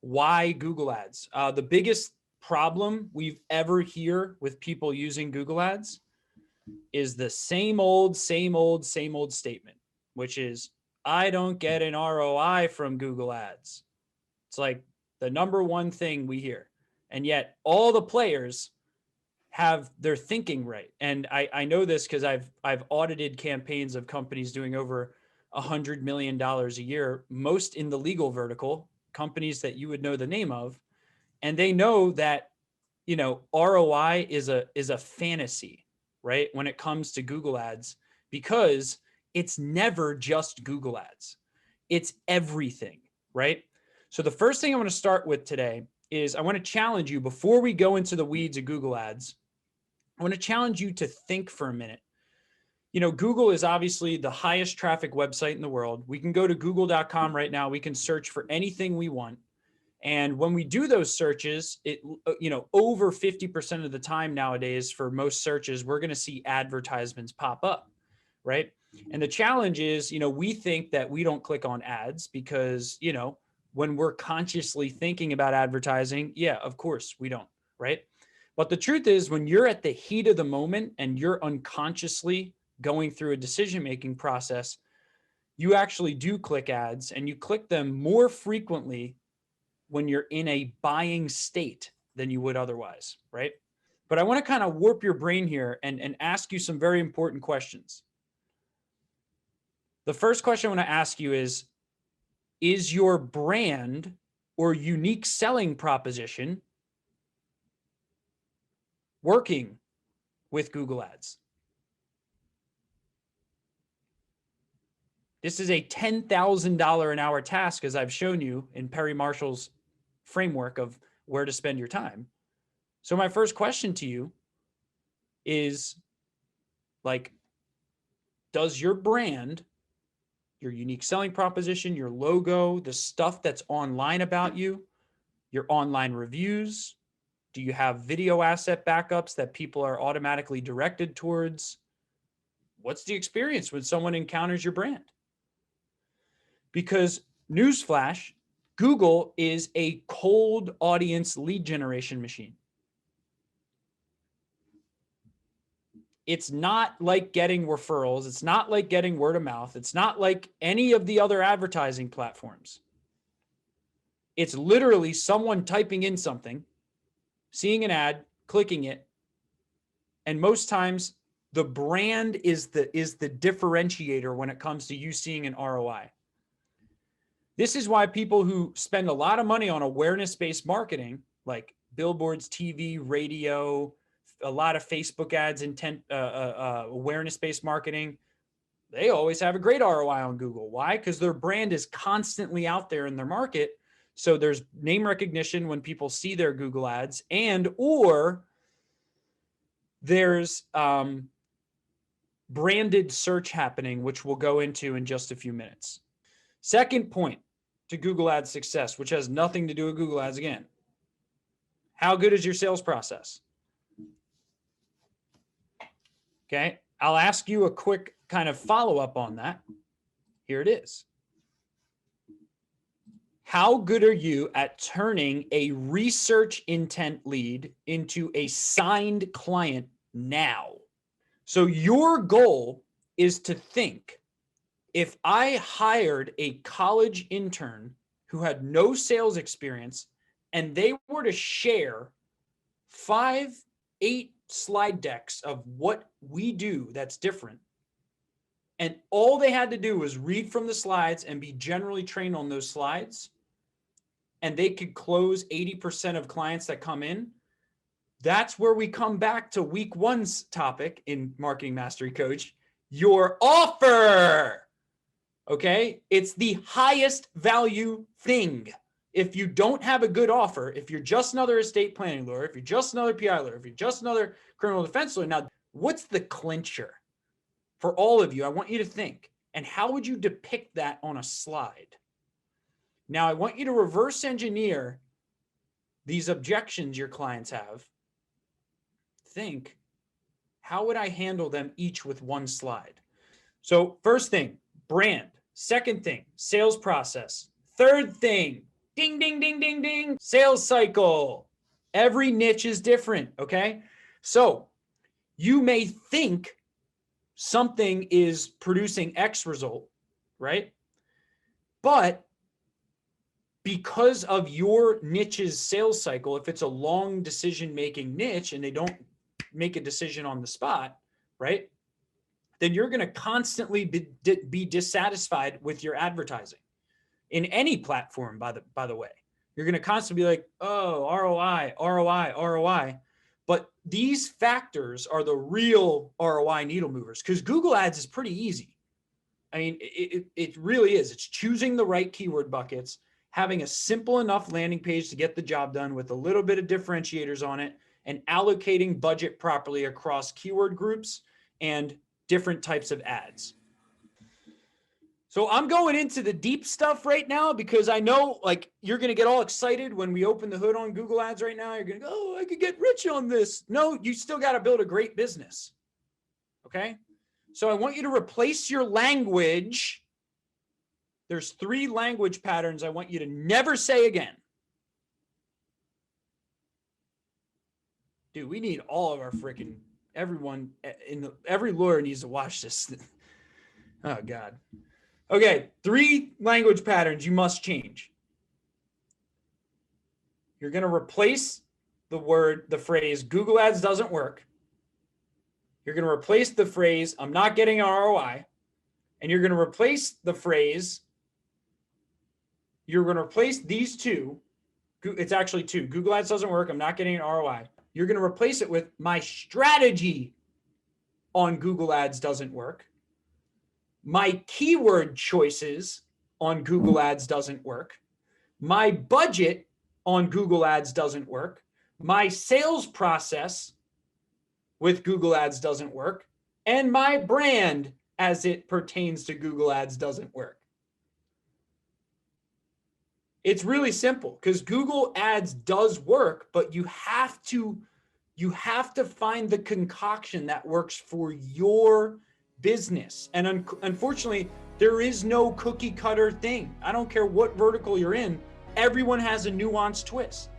why Google Ads? The biggest problem we've ever hear with people using Google Ads is the same old statement, which is, I don't get an ROI from Google Ads. It's like the number one thing we hear. And yet all the players have their thinking right. And I know this because I've audited campaigns of companies doing over $100 million a year, most in the legal vertical, companies that you would know the name of. And they know that, ROI is a fantasy, right? When it comes to Google Ads, because it's never just Google Ads. It's everything, right? So the first thing I want to start with today is I want to challenge you before we go into the weeds of Google Ads. I want to challenge you to think for a minute. Google is obviously the highest traffic website in the world. We can go to google.com right now. We can search for anything we want. And when we do those searches, over 50% of the time nowadays for most searches, we're going to see advertisements pop up, right? And the challenge is, we think that we don't click on ads because, when we're consciously thinking about advertising, yeah, of course we don't, right? But the truth is, when you're at the heat of the moment and you're unconsciously going through a decision-making process, you actually do click ads, and you click them more frequently when you're in a buying state than you would otherwise, right? But I want to kind of warp your brain here and ask you some very important questions. The first question I want to ask you is your brand or unique selling proposition working with Google Ads? This is a $10,000 an hour task, as I've shown you in Perry Marshall's framework of where to spend your time. So my first question to you is, does your brand, your unique selling proposition, your logo, the stuff that's online about you, your online reviews, do you have video asset backups that people are automatically directed towards? What's the experience when someone encounters your brand? Because newsflash, Google is a cold audience lead generation machine. It's not like getting referrals. It's not like getting word of mouth. It's not like any of the other advertising platforms. It's literally someone typing in something, seeing an ad, clicking it, and most times the brand is the differentiator when it comes to you seeing an ROI. This is why people who spend a lot of money on awareness-based marketing, like billboards, TV, radio, a lot of Facebook ads, awareness-based marketing, they always have a great ROI on Google. Why? Because their brand is constantly out there in their market. So there's name recognition when people see their Google ads, or there's branded search happening, which we'll go into in just a few minutes. Second point to Google Ads success, which has nothing to do with Google Ads again. How good is your sales process? Okay, I'll ask you a quick kind of follow-up on that. Here it is. How good are you at turning a research intent lead into a signed client now? So your goal is to think, if I hired a college intern who had no sales experience and they were to share 5-8 slide decks of what we do that's different, and all they had to do was read from the slides and be generally trained on those slides, and they could close 80% of clients that come in, that's where we come back to week one's topic in Marketing Mastery Coach, your offer. Okay, it's the highest value thing. If you don't have a good offer, if you're just another estate planning lawyer, if you're just another PI lawyer, if you're just another criminal defense lawyer, now what's the clincher for all of you? I want you to think, and how would you depict that on a slide? Now, I want you to reverse engineer these objections your clients have. Think, how would I handle them each with one slide? So first thing, brand. Second thing, sales process. Third thing, Ding, ding, ding, ding, ding. Sales cycle. Every niche is different, okay? So you may think something is producing X result, right? But because of your niche's sales cycle, if it's a long decision-making niche and they don't make a decision on the spot, right? Then you're going to constantly be dissatisfied with your advertising in any platform, by the way. You're going to constantly be like, oh, ROI, ROI, ROI. But these factors are the real ROI needle movers, because Google Ads is pretty easy. I mean, it really is. It's choosing the right keyword buckets, having a simple enough landing page to get the job done with a little bit of differentiators on it, and allocating budget properly across keyword groups and different types of ads. So I'm going into the deep stuff right now because I know like you're going to get all excited when we open the hood on Google Ads right now. You're going to go, oh, I could get rich on this. No, you still got to build a great business. Okay. So I want you to replace your language. There's 3 language patterns I want you to never say again. Dude, we need all of our freaking everyone every lawyer needs to watch this. Oh God. Okay, 3 language patterns you must change. You're going to replace the phrase Google Ads doesn't work. You're going to replace the phrase I'm not getting an ROI. And you're going to replace the phrase, you're going to replace these 2. It's actually 2. Google Ads doesn't work. I'm not getting an ROI. You're going to replace it with my strategy on Google Ads doesn't work. My keyword choices on Google Ads doesn't work. My budget on Google Ads doesn't work. My sales process with Google Ads doesn't work. And my brand as it pertains to Google Ads doesn't work. It's really simple because Google Ads does work, but you have to find the concoction that works for your business. And unfortunately, there is no cookie cutter thing. I don't care what vertical you're in. Everyone has a nuanced twist.